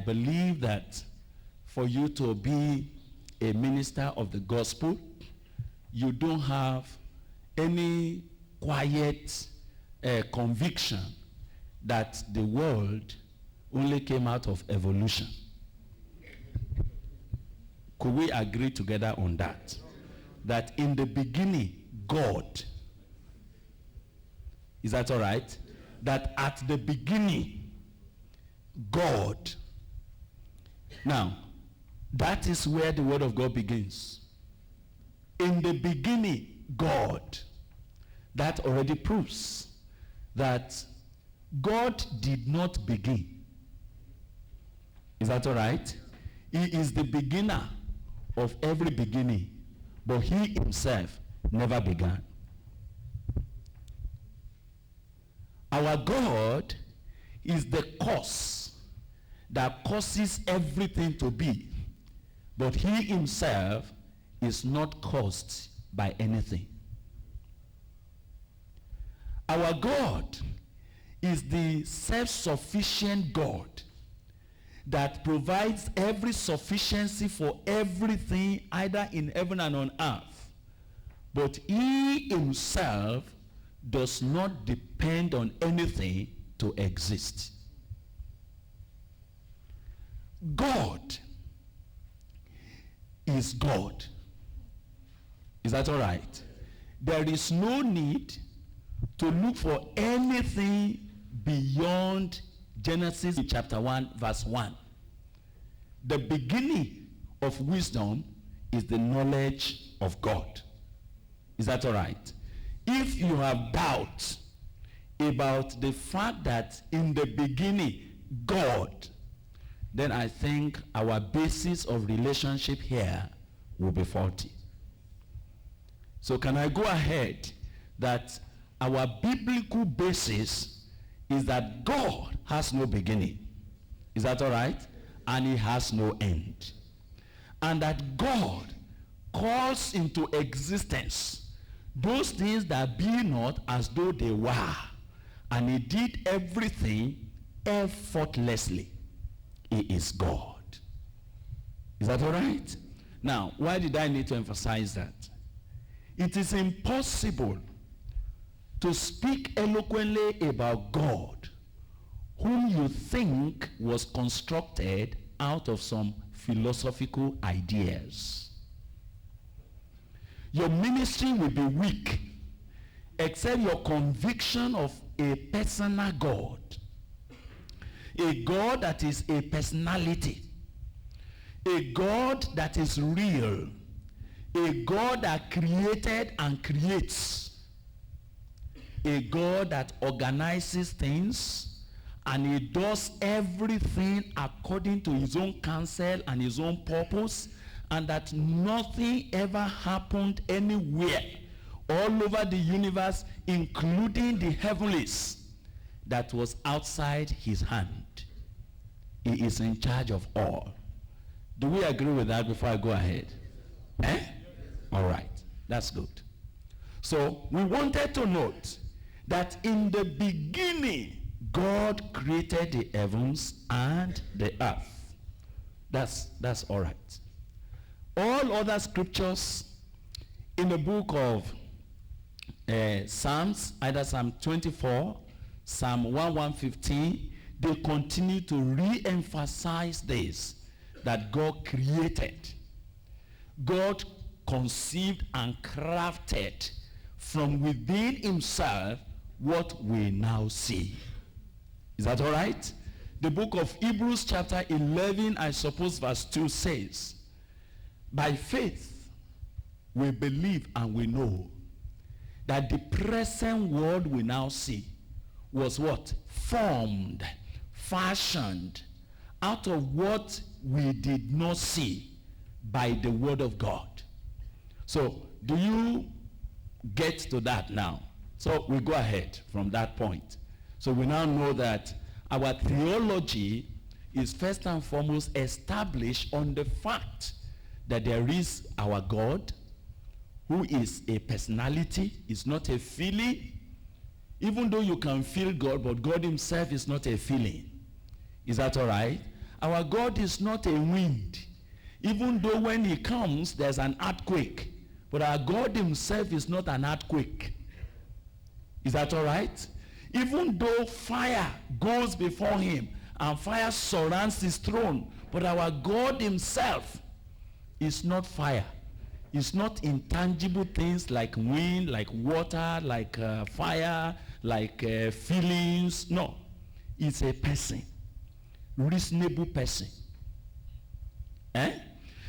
believe that for you to be a minister of the gospel, you don't have any quiet conviction that the world only came out of evolution. Could we agree together on that? That in the beginning, God, is that all right? That at the beginning, God. Now, that is where the word of God begins. In the beginning, God. That already proves that God did not begin. Is that all right? He is the beginner of every beginning, but he himself never began. Our God is the cause that causes everything to be, but he himself is not caused by anything. Our God is the self-sufficient God that provides every sufficiency for everything, either in heaven and on earth. But he himself does not depend on anything to exist. God is God. Is that all right? There is no need to look for anything beyond Genesis chapter 1 verse 1. The beginning of wisdom is the knowledge of God. Is that all right? If you have doubt about the fact that in the beginning God, then I think our basis of relationship here will be faulty. So can I go ahead that our biblical basis is that God has no beginning. Is that all right? And he has no end. And that God calls into existence those things that be not as though they were. And he did everything effortlessly. He is God. Is that all right? Now, why did I need to emphasize that? It is impossible to speak eloquently about God, whom you think was constructed out of some philosophical ideas. Your ministry will be weak except your conviction of a personal God, a God that is a personality, a God that is real, a God that created and creates, a God that organizes things, and he does everything according to his own counsel and his own purpose, and that nothing ever happened anywhere all over the universe, including the heavenlies, that was outside his hand. He is in charge of all. Do we agree with that before I go ahead? All right, that's good. So we wanted to note that in the beginning, God created the heavens and the earth. That's all right. All other scriptures in the book of Psalms, either Psalm 24, Psalm 115, they continue to re-emphasize this, that God created. God conceived and crafted from within himself what we now see. Is that all right? The book of Hebrews chapter 11, I suppose verse 2 says, by faith we believe and we know that the present world we now see was what? Formed, fashioned out of what we did not see by the word of God. So, do you get to that now? So, we go ahead from that point. So, we now know that our theology is first and foremost established on the fact that there is our God, who is a personality, is not a feeling. Even though you can feel God, but God himself is not a feeling. Is that all right? Our God is not a wind. Even though when he comes, there's an earthquake. But our God himself is not an earthquake. Is that all right? Even though fire goes before him and fire surrounds his throne, but our God himself is not fire. It's not intangible things like wind, like water, like fire, like feelings. No. It's a person. Reasonable person.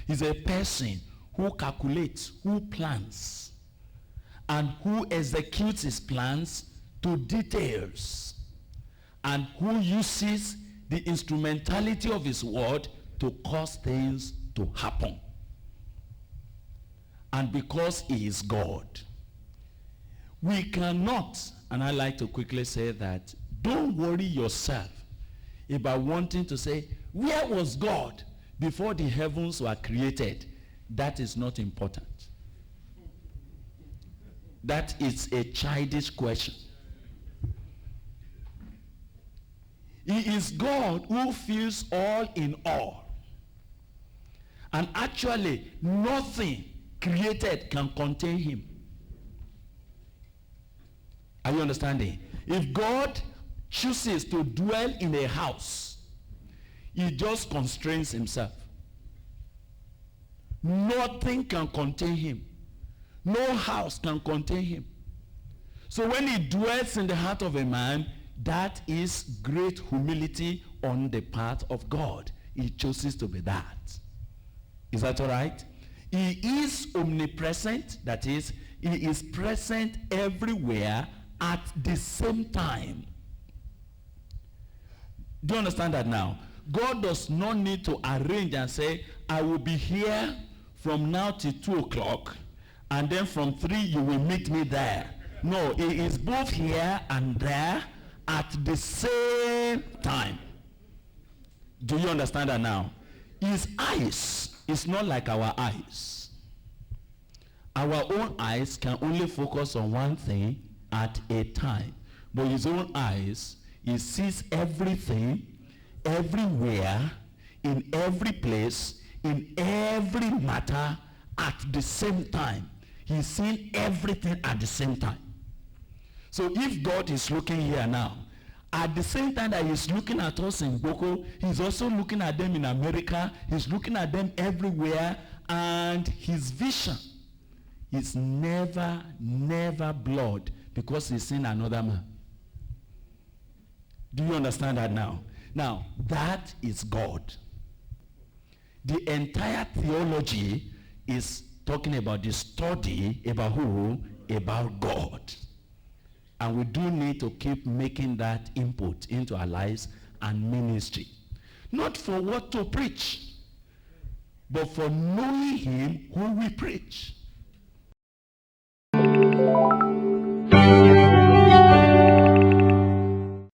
He's a person who calculates, who plans, and who executes his plans to details, and who uses the instrumentality of his word to cause things to happen. And because he is God, we cannot, and I like to quickly say that, don't worry yourself about wanting to say, where was God before the heavens were created? That is not important. That is a childish question. He is God who fills all in all. And actually, nothing created can contain him. Are you understanding? If God chooses to dwell in a house, he just constrains himself. Nothing can contain him. No house can contain him. So when he dwells in the heart of a man, that is great humility on the part of God. He chooses to be that. Is that all right? He is omnipresent. That is, he is present everywhere at the same time. Do you understand that now? God does not need to arrange and say, I will be here from now till 2 o'clock, and then from 3 you will meet me there. No, he is both here and there at the same time. Do you understand that now? His eyes is not like our eyes. Our own eyes can only focus on one thing at a time. But his own eyes, he sees everything, everywhere, in every place, in every matter at the same time. He's seeing everything at the same time. So if God is looking here now, at the same time that he's looking at us in Boko, he's also looking at them in America, he's looking at them everywhere, and his vision is never blurred because he's seen another man. Do you understand that now? Now, that is God. The entire theology is talking about the study about who? About God. And we do need to keep making that input into our lives and ministry. Not for what to preach, but for knowing him who we preach.